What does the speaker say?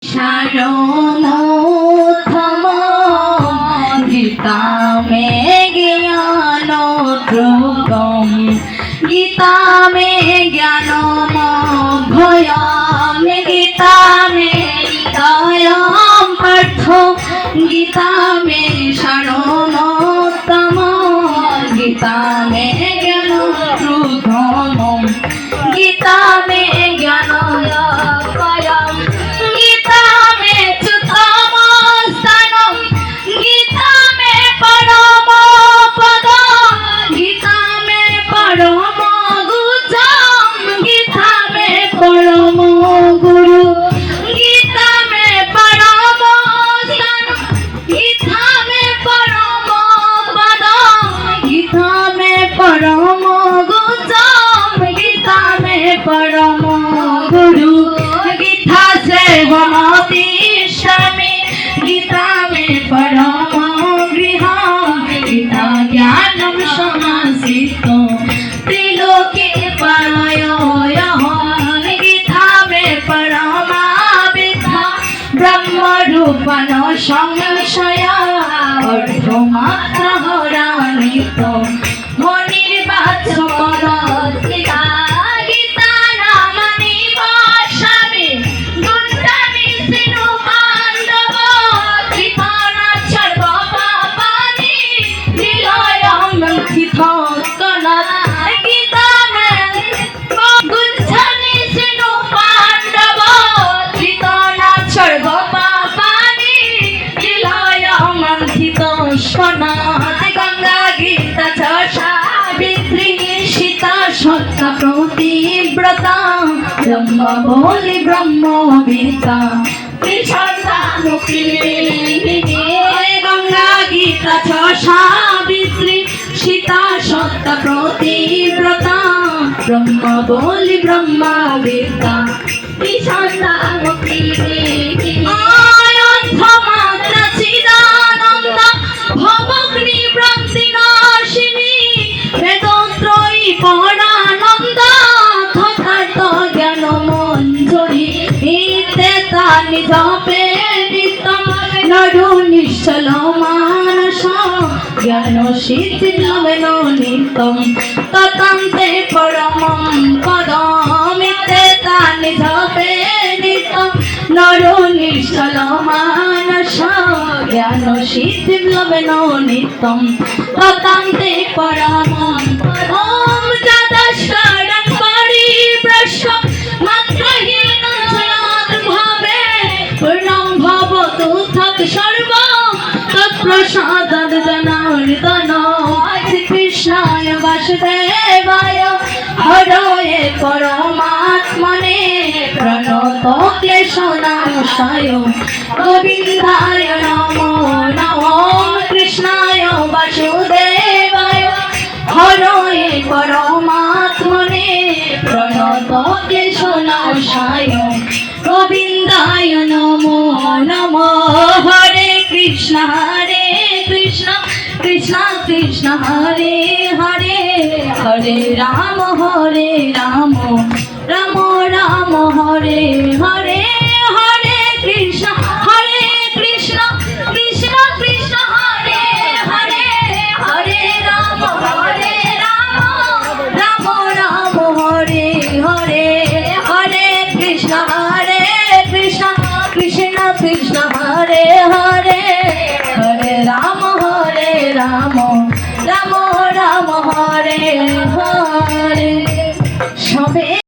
সারমোত্তম গীতা মে জ্ঞানোদ্রুকম গীতা মে জ্ঞানমভয়ম গীতা মে হৃদয়ম পার্থ গীতা মে সারমোত্তম গীতা মে জ্ঞানোদ্রুকম গীতা মে জ্ঞানমভয়ম গীতা মে চ্যুতম স্থানম গীতা মে পরম পদম গীতা মে পরম গুজম গীতা মে পরম গুরু গীতা মে পরম স্থান গীতা মে পরম পদম গীতা মে পরম গুজম গীতা মে পরম গুরু गीता से होती स्वामी गीता में परम गृह गीता ज्ञानम समासितो त्रिलोके पालयोऽहं गीता में परमा विद्या ब्रह्म रूपन संशय अर्धमात्र हरानितो मणिर्वाच्यपद गीता गंगा गीता च सावित्री सीता सत्य प्रतिव्रता ब्रह्म बोली ब्रह्म गीता गंगा गीता च सावित्री सीता सत्य प्रतिव्रता ब्रह्म बोली ब्रह्म गीता পরানন্দ তথার্থ জ্ঞান মঞ্জরি জপে নিত্যম নরু নিশ্চল মানস জ্ঞান সিদ্ধি নবেন নিত্যম ততন্তে পরমম পদম তানি জপে নিত্যম নরু নিশ্চল মানস জ্ঞান সিদ্ধি নবেন নিত্যম ততন্তে পরমম ওম যদস্করং পরিব্রশ্য মাত্রহীন ভাবে পূর্ণং ভবতু তৎ সর্ব তৎপ্রসাদাৎ জনার্দন শ্রীকৃষ্ণায় বাসুদেবায় হরয়ে পরমাত্মনে প্রণত ক্লেশনাশায় গোবিন্দায় নমো নমো কৃষ্ণায় বাসুদেবায় হরয়ে পরমাত্মনে প্রণত ক্লেশনাশায় গোবিন্দায় নমো নমো হরে কৃষ্ণ কৃষ্ণ কৃষ্ণ হরে হরে হরে রাম রাম রাম হরে হরে হরে কৃষ্ণ কৃষ্ণ কৃষ্ণ হরে হরে হরে রাম রাম রাম হরে হরে হরে কৃষ্ণ কৃষ্ণ কৃষ্ণ হরে হরে হরে রাম রাম রাম হরে হরে সবে